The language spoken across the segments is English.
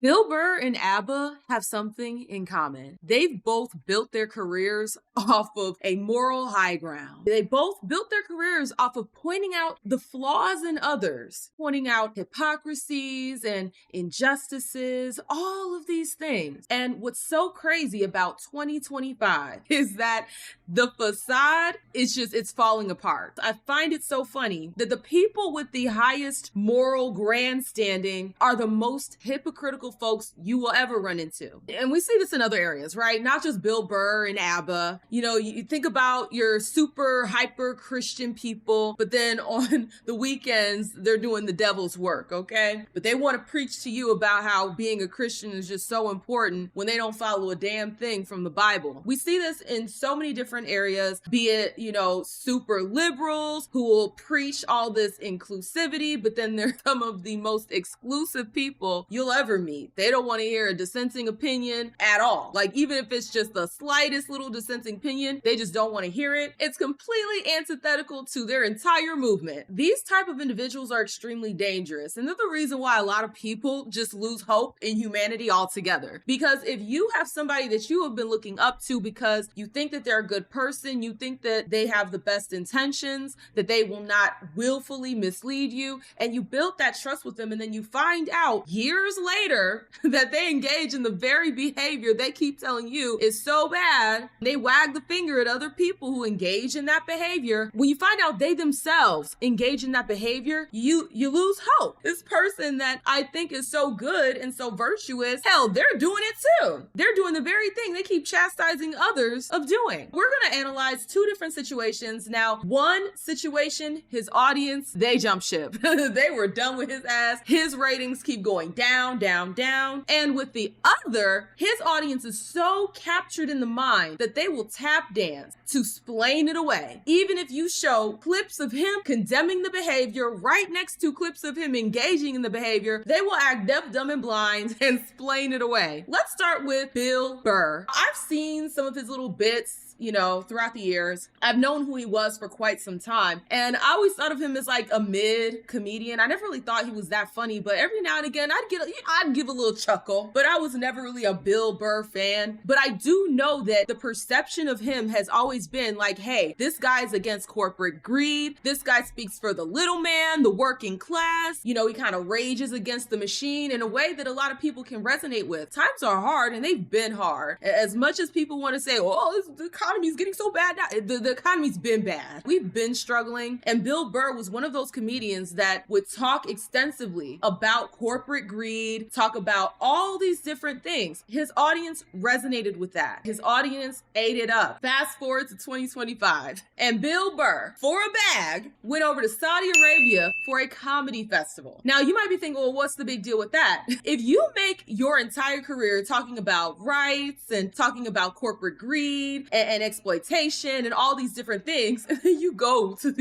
Bill Burr and Aba have something in common. They've both built their careers off of a moral high ground. They both built their careers off of pointing out the flaws in others, pointing out hypocrisies and injustices, all of these things. And what's so crazy about 2025 is that the facade is it's falling apart. I find it so funny that the people with the highest moral grandstanding are the most hypocritical folks you will ever run into. And we see this in other areas, right? Not just Bill Burr and Aba. You know, you think about your super hyper Christian people, but then on the weekends, they're doing the devil's work, okay? But they want to preach to you about how being a Christian is just so important when they don't follow a damn thing from the Bible. We see this in so many different areas, be it, super liberals who will preach all this inclusivity, but then they're some of the most exclusive people you'll ever meet. They don't want to hear a dissenting opinion at all. Like, even if it's just the slightest little dissenting opinion, they just don't want to hear it. It's completely antithetical to their entire movement. These type of individuals are extremely dangerous, and they're the reason why a lot of people just lose hope in humanity altogether. Because if you have somebody that you have been looking up to because you think that they're a good person, you think that they have the best intentions, that they will not willfully mislead you, and you built that trust with them, and then you find out years later that they engage in the very behavior they keep telling you is so bad, they wag the finger at other people who engage in that behavior. When you find out they themselves engage in that behavior, you lose hope. This person that I think is so good and so virtuous, hell, they're doing it too. They're doing the very thing they keep chastising others of doing. We're going to analyze two different situations. Now, one situation, his audience, they jump ship. They were done with his ass. His ratings keep going down, down, down. And with the other, his audience is so captured in the mind that they will tap dance to explain it away. Even if you show clips of him condemning the behavior right next to clips of him engaging in the behavior, they will act deaf, dumb, and blind and explain it away. Let's start with Bill Burr. I've seen some of his little bits throughout the years. I've known who he was for quite some time. And I always thought of him as like a mid comedian. I never really thought he was that funny, but every now and again, I'd give a little chuckle, but I was never really a Bill Burr fan. But I do know that the perception of him has always been like, hey, this guy's against corporate greed. This guy speaks for the little man, the working class. He kind of rages against the machine in a way that a lot of people can resonate with. Times are hard, and they've been hard. As much as people want to say, oh, the economy's getting so bad now. The economy's been bad. We've been struggling. And Bill Burr was one of those comedians that would talk extensively about corporate greed, talk about all these different things. His audience resonated with that. His audience ate it up. Fast forward to 2025. And Bill Burr, for a bag, went over to Saudi Arabia for a comedy festival. Now, you might be thinking, well, what's the big deal with that? If you make your entire career talking about rights and talking about corporate greed and exploitation and all these different things, and then you go to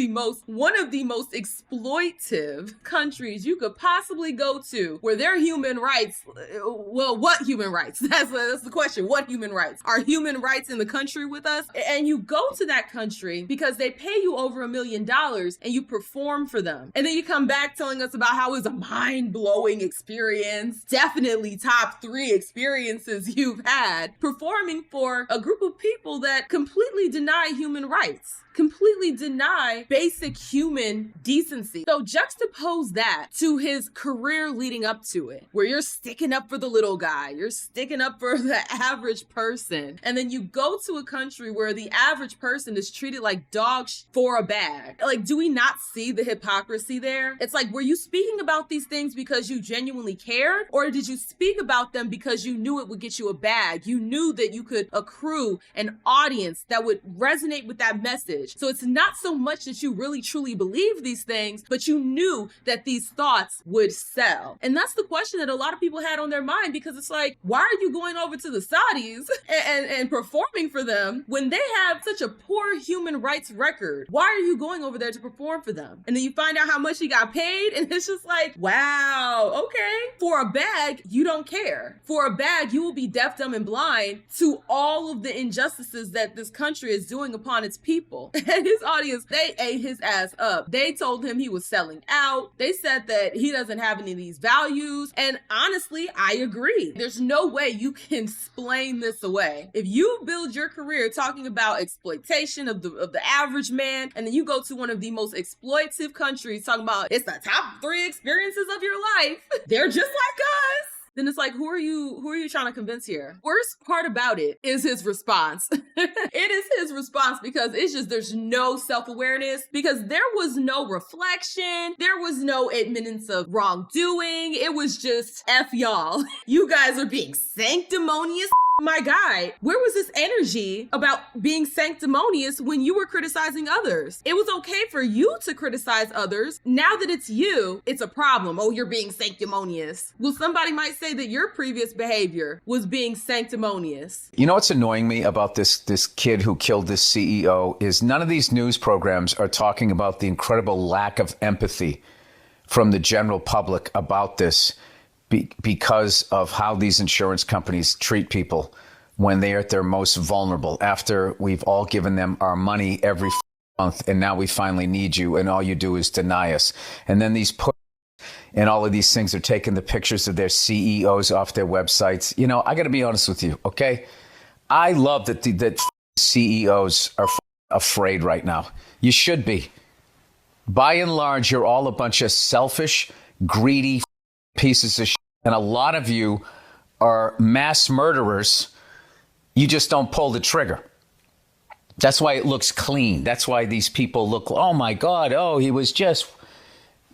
one of the most exploitive countries you could possibly go to, where their human rights, well, what human rights? That's the question. What human rights? Are human rights in the country with us? And you go to that country because they pay you over $1 million and you perform for them. And then you come back telling us about how it was a mind-blowing experience, definitely top 3 experiences you've had, performing for a group of people that completely deny human rights, completely deny basic human decency. So juxtapose that to his career leading up to it, where you're sticking up for the little guy, you're sticking up for the average person, and then you go to a country where the average person is treated like dog for a bag. Like, do we not see the hypocrisy there? It's like, were you speaking about these things because you genuinely cared, or did you speak about them because you knew it would get you a bag? You knew that you could accrue an audience that would resonate with that message. So it's not so much that you really truly believe these things, but you knew that these thoughts would sell. And that's the question that a lot of people had on their mind, because it's like, why are you going over to the Saudis and performing for them when they have such a poor human rights record? Why are you going over there to perform for them? And then you find out how much he got paid, and it's just like, wow, okay. For a bag, you don't care. For a bag, you will be deaf, dumb, and blind to all of the injustices that that this country is doing upon its people. And his audience, they ate his ass up. They told him he was selling out. They said that he doesn't have any of these values. And honestly, I agree. There's no way you can explain this away. If you build your career talking about exploitation of the average man, and then you go to one of the most exploitative countries talking about it's the top 3 experiences of your life, they're just like us. Then it's like, who are you trying to convince here? Worst part about it is his response. It is his response because it's just, there's no self-awareness, because there was no reflection. There was no admittance of wrongdoing. It was just F y'all. You guys are being sanctimonious. My guy, where was this energy about being sanctimonious when you were criticizing others? It was okay for you to criticize others. Now that it's you, it's a problem. Oh, you're being sanctimonious. Well, somebody might say that your previous behavior was being sanctimonious. You know what's annoying me about this kid who killed this CEO is none of these news programs are talking about the incredible lack of empathy from the general public about this. Because of how these insurance companies treat people when they are at their most vulnerable, after we've all given them our money every month and now we finally need you and all you do is deny us. And then these and all of these things are taking the pictures of their CEOs off their websites. You know, I got to be honest with you, okay? I love that that CEOs are afraid right now. You should be. By and large, you're all a bunch of selfish, greedy pieces of shit. And a lot of you are mass murderers. You just don't pull the trigger. That's why it looks clean. That's why these people look, oh my God, oh, he was just,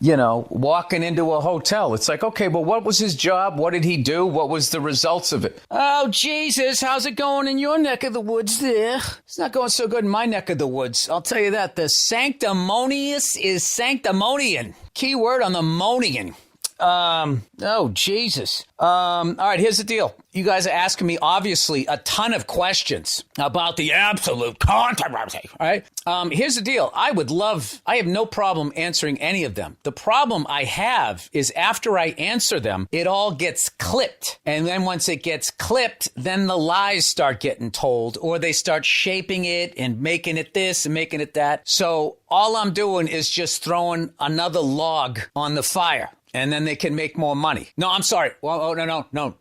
walking into a hotel. It's like, okay, but what was his job? What did he do? What was the results of it? Oh, Jesus, how's it going in your neck of the woods there? It's not going so good in my neck of the woods. I'll tell you that. The sanctimonious is sanctimonian. Key word on the monian. Oh, Jesus. All right, here's the deal. You guys are asking me, obviously, a ton of questions about the absolute controversy, all right? Here's the deal. I have no problem answering any of them. The problem I have is after I answer them, it all gets clipped. And then once it gets clipped, then the lies start getting told, or they start shaping it and making it this and making it that. So all I'm doing is just throwing another log on the fire. And then they can make more money. No, I'm sorry. Well,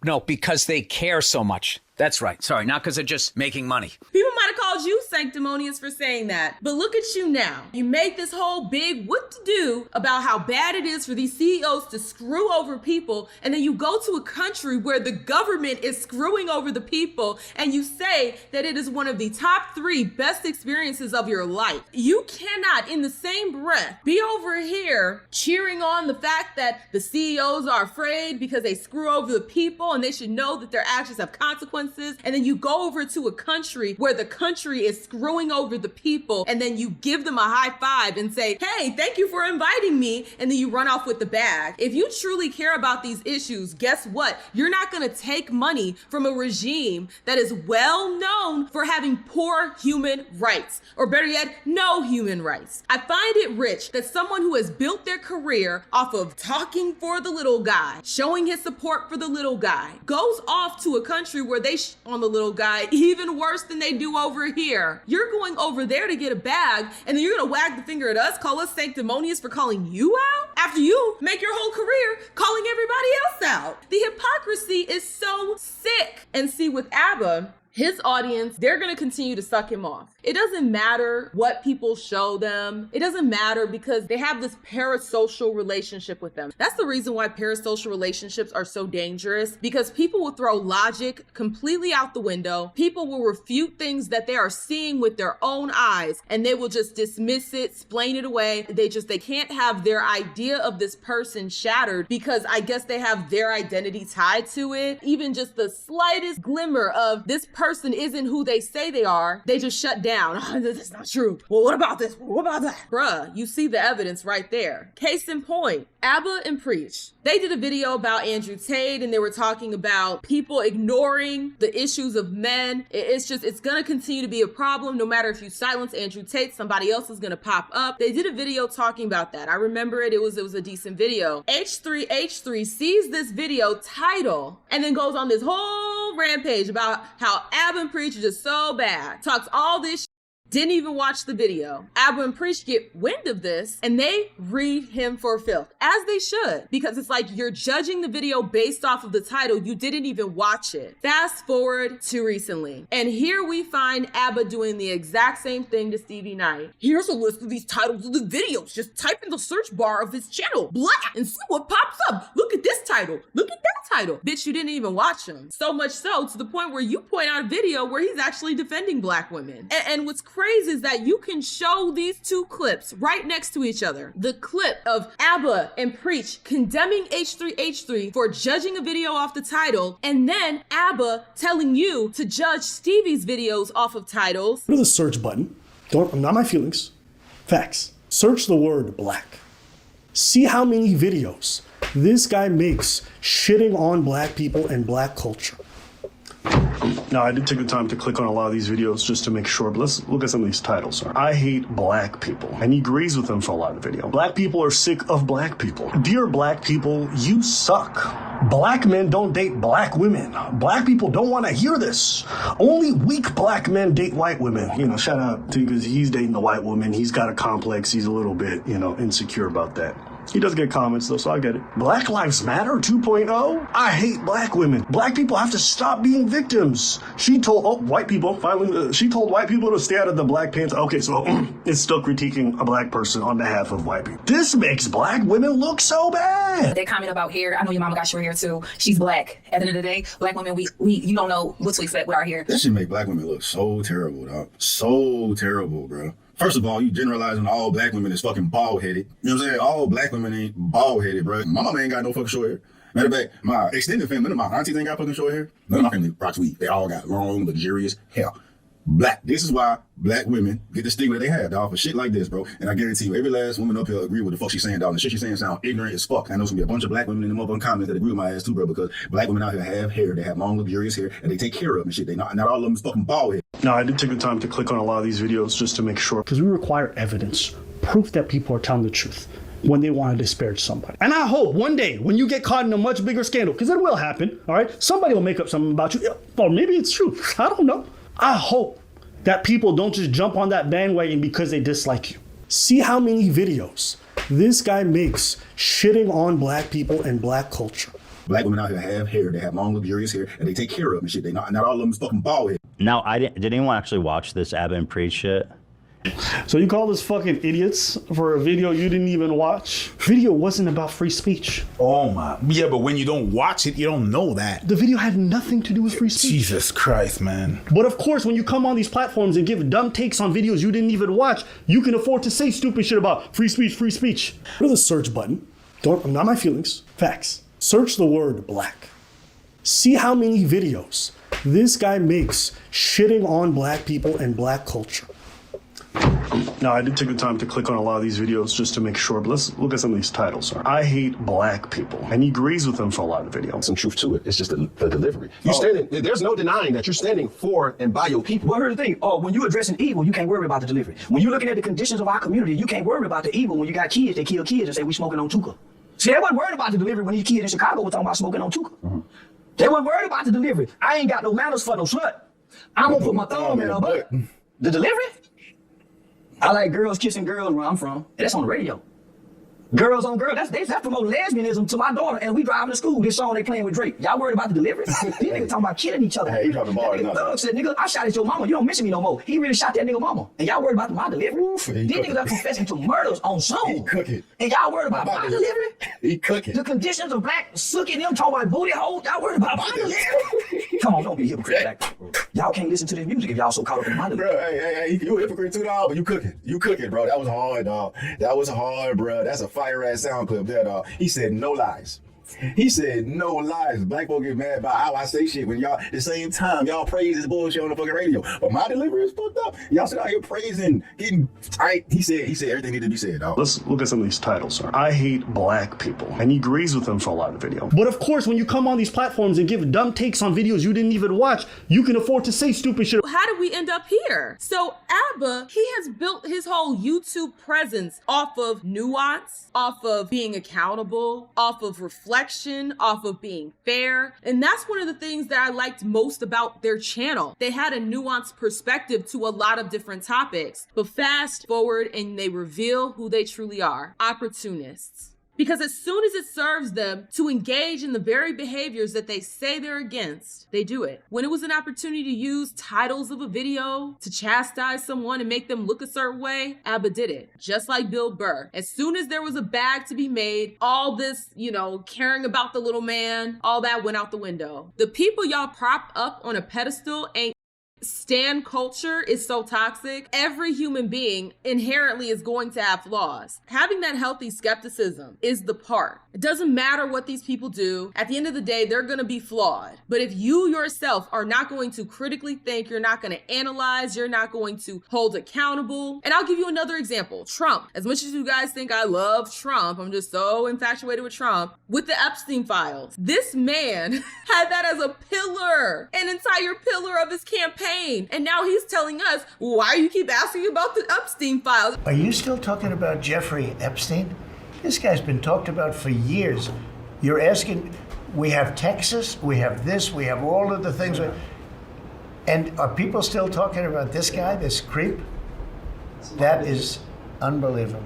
no, because they care so much. That's right. Sorry, not because they're just making money. People might have called you sanctimonious for saying that. But look at you now. You make this whole big what to do about how bad it is for these CEOs to screw over people. And then you go to a country where the government is screwing over the people. And you say that it is one of the top 3 best experiences of your life. You cannot, in the same breath, be over here cheering on the fact that the CEOs are afraid because they screw over the people and they should know that their actions have consequences. And then you go over to a country where the country is screwing over the people, and then you give them a high five and say, hey, thank you for inviting me, and then you run off with the bag. If you truly care about these issues, guess what? You're not going to take money from a regime that is well known for having poor human rights, or better yet, no human rights. I find it rich that someone who has built their career off of talking for the little guy, showing his support for the little guy, goes off to a country where they on the little guy even worse than they do over here. You're going over there to get a bag, and then you're gonna wag the finger at us, call us sanctimonious for calling you out after you make your whole career calling everybody else out. The hypocrisy is so sick. And see, with Aba, his audience, they're going to continue to suck him off. It doesn't matter what people show them. It doesn't matter because they have this parasocial relationship with them. That's the reason why parasocial relationships are so dangerous, because people will throw logic completely out the window. People will refute things that they are seeing with their own eyes, and they will just dismiss it, explain it away. They can't have their idea of this person shattered because I guess they have their identity tied to it. Even just the slightest glimmer of this person isn't who they say they are, they just shut down. Oh, that's not true. Well, what about this? What about that? Bruh, you see the evidence right there. Case in point, Aba and Preach. They did a video about Andrew Tate, and they were talking about people ignoring the issues of men. It's gonna continue to be a problem. No matter if you silence Andrew Tate, somebody else is gonna pop up. They did a video talking about that. I remember it. It was a decent video. H3H3 sees this video title and then goes on this whole whole rampage about how Aba and Preach are just so bad. Talks all this shit. Didn't even watch the video. Aba and Preach get wind of this and they read him for filth, as they should, because it's like you're judging the video based off of the title. You didn't even watch it. Fast forward to recently, and here we find Aba doing the exact same thing to Stevie Knight. Here's a list of these titles of the videos. Just type in the search bar of his channel, black, and see what pops up. Look at this title. Look at that title. Bitch, you didn't even watch him. So much so to the point where you point out a video where he's actually defending black women. And what's crazy is that you can show these two clips right next to each other. The clip of Aba and Preach condemning H3H3 for judging a video off the title, and then Aba telling you to judge Stevie's videos off of titles. Go to the search button. Not my feelings. Facts. Search the word black. See how many videos this guy makes shitting on black people and black culture. Now, I did take the time to click on a lot of these videos just to make sure, but let's look at some of these titles. I hate black people, and he agrees with them for a lot of the video. Black people are sick of black people. Dear black people, you suck. Black men don't date black women. Black people don't want to hear this. Only weak black men date white women. You know, shout out to, because he's dating a white woman. He's got a complex. He's a little bit, insecure about that. He does get comments though, so I get it. Black Lives Matter 2.0? I hate black women. Black people have to stop being victims. She told white people to stay out of the black pants. Okay, so it's still critiquing a black person on behalf of white people. This makes black women look so bad. They comment about hair. I know your mama got short hair too. She's black. At the end of the day, black women, we you don't know what to expect with our hair. That shit make black women look so terrible, dog. So terrible, bro. First of all, you generalizing all black women is fucking bald-headed. You know what I'm saying? All black women ain't bald-headed, bro. My mama ain't got no fucking short hair. Matter of fact, my extended family, none of my aunties ain't got fucking short hair. None of my family rocks weed. They all got long, luxurious hair. Black. This is why black women get the stigma that they have, dog, for shit like this, bro. And I guarantee you, every last woman up here agree with the fuck she's saying, dog. And the shit she's saying sound ignorant as fuck. I know there's gonna be a bunch of black women in the motherfucking comments that agree with my ass too, bro, because black women out here have hair. They have long, luxurious hair, and they take care of and shit. Not all of them is fucking bald head. Now, I did take the time to click on a lot of these videos just to make sure, because we require evidence, proof that people are telling the truth when they want to disparage somebody. And I hope one day when you get caught in a much bigger scandal, because it will happen, all right? Somebody will make up something about you, or maybe it's true. I don't know. I hope that people don't just jump on that bandwagon because they dislike you. See how many videos this guy makes shitting on black people and black culture. Black women out here have hair. They have long, luxurious hair, and they take care of and shit. Not all of them is fucking bald head. Now, did anyone actually watch this Aba and Preach shit? So you call us fucking idiots for a video you didn't even watch? Video wasn't about free speech. Oh my. Yeah, but when you don't watch it, you don't know that. The video had nothing to do with free speech. Jesus Christ, man. But of course, when you come on these platforms and give dumb takes on videos you didn't even watch, you can afford to say stupid shit about free speech, free speech. Go to the search button. Not my feelings. Facts. Search the word black. See how many videos this guy makes shitting on black people and black culture. Now, I did take the time to click on a lot of these videos just to make sure, but let's look at some of these titles. I hate black people, and he agrees with them for a lot of the videos. Some truth to it. It's just the delivery. There's no denying that you're standing for and by your people. Well, here's the thing. When you're addressing evil, you can't worry about the delivery. When you're looking at the conditions of our community, you can't worry about the evil. When you got kids, they kill kids and say we smoking on Tuka. See, they wasn't worried about the delivery when these kids in Chicago were talking about smoking on Tuka. Mm-hmm. They weren't worried about the delivery. I ain't got no manners for no slut. I'm gonna put my thumb in her butt. The delivery? I like girls kissing girls where I'm from. That's on the radio. Girls on girls. That's promoting lesbianism to my daughter, and we driving to school. This song they playing with Drake. Y'all worried about the delivery? These niggas talking about killing each other. Hey, he dropping bars now. Thug said, nigga, I shot at your mama. You don't mention me no more. He really shot that nigga mama. And y'all worried about my delivery? These niggas are confessing to murders on song. He cooking. And y'all worried about my delivery? He cooking. The conditions of black sucking them talking about booty hole. Y'all worried about my delivery? Come on, don't be a hypocrite. Black. Y'all can't listen to this music if y'all so caught up in my delivery. Bro, hey, you a hypocrite too, dog, but you cooking. You cooking, bro. That was hard, dog. That was hard, bro. That's a fire ass sound clip there, dog. He said no lies. He said no lies. Black folk get mad about how I say shit when y'all, at the same time, y'all praise this bullshit on the fucking radio. But my delivery is fucked up. Y'all sit out here praising, getting tight. He said everything needed to be said, dog. Let's look at some of these titles. I hate black people, and he agrees with them for a lot of the video. But of course, when you come on these platforms and give dumb takes on videos you didn't even watch, you can afford to say stupid shit. How did we end up here? So Aba, he has built his whole YouTube presence off of nuance, off of being accountable, off of reflection. reflection, off of being fair. And that's one of the things that I liked most about their channel. They had a nuanced perspective to a lot of different topics, but fast forward and they reveal who they truly are: opportunists. Because as soon as it serves them to engage in the very behaviors that they say they're against, they do it. When it was an opportunity to use titles of a video to chastise someone and make them look a certain way, Aba did it. Just like Bill Burr. As soon as there was a bag to be made, all this, caring about the little man, all that went out the window. The people y'all prop up on a pedestal ain't. Stan culture is so toxic. Every human being inherently is going to have flaws. Having that healthy skepticism is the part. It doesn't matter what these people do. At the end of the day, they're going to be flawed. But if you yourself are not going to critically think, you're not going to analyze, you're not going to hold accountable. And I'll give you another example. Trump. As much as you guys think I love Trump, I'm just so infatuated with Trump. With the Epstein files, this man had that as a pillar, an entire pillar of his campaign. And now he's telling us, why do you keep asking about the Epstein files? Are you still talking about Jeffrey Epstein? This guy's been talked about for years. You're asking, we have Texas, we have this, we have all of the things. And are people still talking about this guy, this creep? That is unbelievable.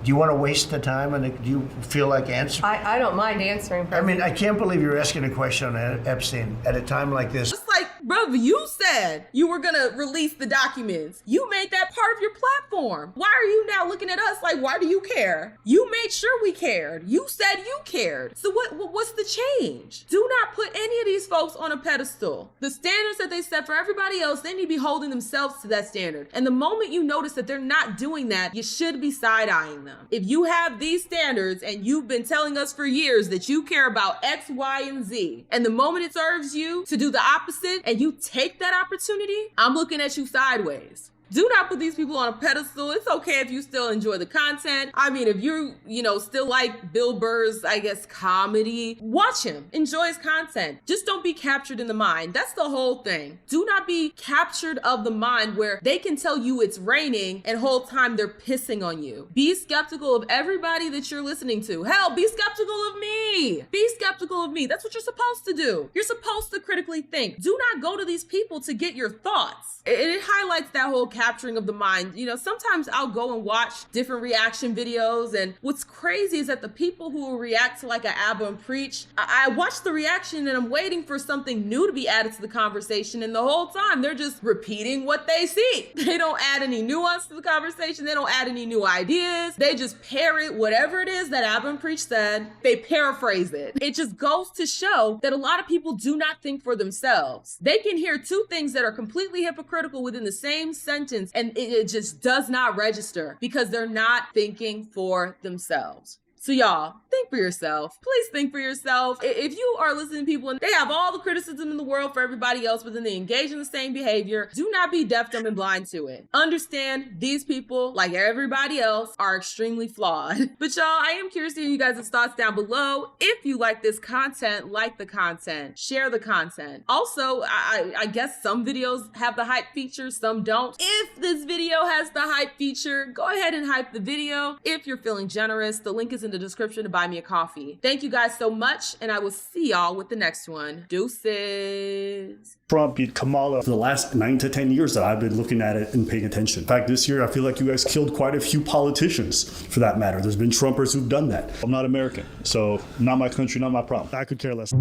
Do you want to waste the time, and do you feel like answering? I don't mind answering. I mean, I can't believe you're asking a question on Epstein at a time like this. Just like, brother, you said you were going to release the documents. You made that part of your platform. Why are you now looking at us like, why do you care? You made sure we cared. You said you cared. So what's the change? Do not put any of these folks on a pedestal. The standards that they set for everybody else, they need to be holding themselves to that standard. And the moment you notice that they're not doing that, you should be side-eyeing them. If you have these standards and you've been telling us for years that you care about X, Y, and Z, and the moment it serves you to do the opposite and you take that opportunity, I'm looking at you sideways. Do not put these people on a pedestal. It's okay if you still enjoy the content. I mean, if you still like Bill Burr's, comedy, watch him. Enjoy his content. Just don't be captured in the mind. That's the whole thing. Do not be captured of the mind where they can tell you it's raining and whole time they're pissing on you. Be skeptical of everybody that you're listening to. Hell, be skeptical of me. Be skeptical of me. That's what you're supposed to do. You're supposed to critically think. Do not go to these people to get your thoughts. It highlights that whole capturing of the mind. Sometimes I'll go and watch different reaction videos, and what's crazy is that the people who will react to like an Aba and Preach, I watch the reaction and I'm waiting for something new to be added to the conversation, and the whole time they're just repeating what they see. They don't add any nuance to the conversation. They don't add any new ideas. They just parrot whatever it is that Aba and Preach said. They paraphrase it. It just goes to show that a lot of people do not think for themselves. They can hear two things that are completely hypocritical within the same sentence, and it just does not register because they're not thinking for themselves. So y'all, think for yourself. Please think for yourself. If you are listening to people and they have all the criticism in the world for everybody else, but then they engage in the same behavior, do not be deaf, dumb, and blind to it. Understand these people, like everybody else, are extremely flawed. But y'all, I am curious to hear you guys' thoughts down below. If you like this content, like the content, share the content. Also, I guess some videos have the hype feature, some don't. If this video has the hype feature, go ahead and hype the video. If you're feeling generous, the link is in the description to buy me a coffee. Thank you guys so much, and I will see y'all with the next one. Deuces. Trump beat Kamala for the last 9 to 10 years that I've been looking at it and paying attention. In fact, this year, I feel like you guys killed quite a few politicians for that matter. There's been Trumpers who've done that. I'm not American, so not my country, not my problem. I could care less.